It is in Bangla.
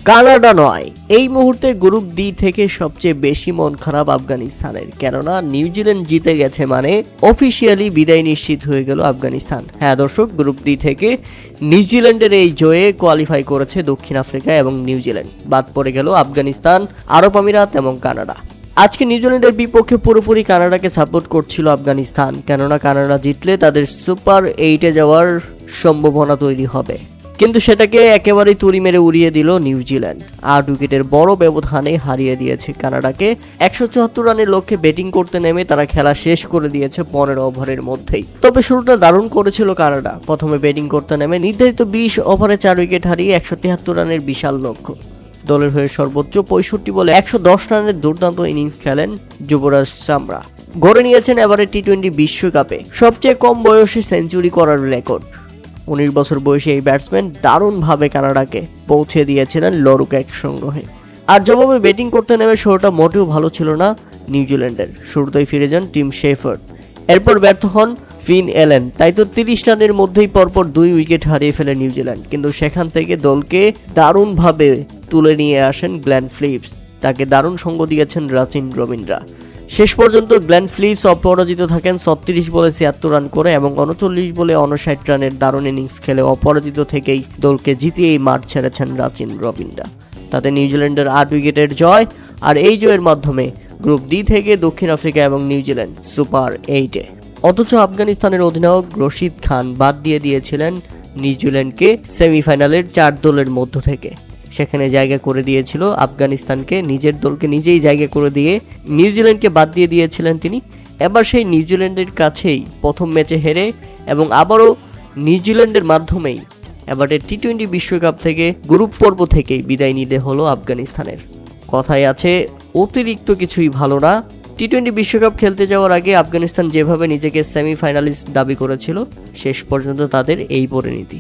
কানাডা নয়, এই মুহূর্তে গ্রুপ ডি থেকে সবচেয়ে বেশি মন খারাপ আফগানিস্তানের, কেননা নিউজিল্যান্ড জিতে গেছে মানে অফিসিয়ালি বিদায় নিশ্চিত হয়ে গেল আফগানিস্তান। হ্যাঁ দর্শক, গ্রুপ ডি থেকে নিউজিল্যান্ডের এই জয়ে কোয়ালিফাই করেছে দক্ষিণ আফ্রিকা এবং নিউজিল্যান্ড, বাদ পড়ে গেল আফগানিস্তান, আরব আমিরাত এবং কানাডা। আজকে নিউজিল্যান্ডের বিপক্ষে পুরোপুরি কানাডাকে সাপোর্ট করছিল আফগানিস্তান, কেননা কানাডা জিতলে তাদের সুপার 8-এ যাওয়ার সম্ভাবনা তৈরি হবে, কিন্তু সেটাকে একেবারেই তুড়ি মেরে উড়িয়ে দিল নিউজিল্যান্ড। 8 উইকেটের বড় ব্যবধানে হারিয়ে দিয়েছে কানাডাকে। 174 রানের লক্ষ্যে ব্যাটিং করতে নেমে তারা খেলা শেষ করে দিয়েছে 15 ওভারের মধ্যেই। তবে শুরুটা দারুণ করেছিল কানাডা। প্রথমে ব্যাটিং করতে নেমে নির্ধারিত 20 ওভারে 4 উইকেট হারিয়ে 173 রানের বিশাল লক্ষ্য। দলের হয়ে সর্বোচ্চ 65 বলে 110 রানের দুর্দান্ত ইনিংস খেলেন যুবরাজ চামরা। গড়ে নিয়েছেন এবারে টি-20 বিশ্বকাপে সবচেয়ে কম বয়সে সেঞ্চুরি করার রেকর্ড। 19 বছর বয়সী এই ব্যাটসম্যান দারুণভাবে কানাডাকে পৌঁছে দিয়েছিলেন লড়ুক এক সংগ্রহে। আর জবাবে ব্যাটিং করতে নেমে শুরুটা মোটেও ভালো ছিল না নিউজিল্যান্ডের। শুরুতেই ফিরে যান টিম শেফার্ড, এরপর ব্যর্থ হন ফিন এলেন। তাই তো 30 রানের মধ্যেই পরপর 2 উইকেট হারিয়ে ফেলে নিউজিল্যান্ড, কিন্তু সেখান থেকে দলকে দারুণভাবে তুলে নিয়ে আসেন গ্লেন ফিলিপস। তাকে দারুণ সঙ্গ দিয়েছেন রাচিন রবীন্দ্রা। শেষ পর্যন্ত গ্লেন ফিলিপস অপরাজিত থাকেন 36 বলে 76 রান করে এবং 39 বলে 59 রানের দারুণ ইনিংস খেলে অপরাজিত থেকেই দলকে জিতিয়েই মাঠ ছেড়েছেন রাচিন রবীন্দ্রা। তাতে নিউজিল্যান্ডের 8 উইকেটের জয়, আর এই জয়ের মাধ্যমে গ্রুপ ডি থেকে দক্ষিণ আফ্রিকা এবং নিউজিল্যান্ড সুপার 8-এ। অথচ আফগানিস্তানের অধিনায়ক রশিদ খান বাদ দিয়ে দিয়েছিলেন নিউজিল্যান্ডকে সেমিফাইনালের 4 দলের মধ্য থেকে। সেখানে জায়গা করে দিয়েছিল আফগানিস্তানকে, নিজের দলকে নিজেই জায়গা করে দিয়ে নিউজিল্যান্ডকে বাদ দিয়ে দিয়েছিলেন তিনি। এবার সেই নিউজিল্যান্ডের কাছেই প্রথম ম্যাচে হেরে এবং আবারও নিউজিল্যান্ডের মাধ্যমেই এবারে টি-20 বিশ্বকাপ থেকে গ্রুপ পর্ব থেকেই বিদায় নিতে হলো আফগানিস্তানের। কথায় আছে অতিরিক্ত কিছুই ভালো না। টি-20 বিশ্বকাপ খেলতে যাওয়ার আগে আফগানিস্তান যেভাবে নিজেকে সেমিফাইনালিস্ট দাবি করেছিল, শেষ পর্যন্ত তাদের এই পরিণতি।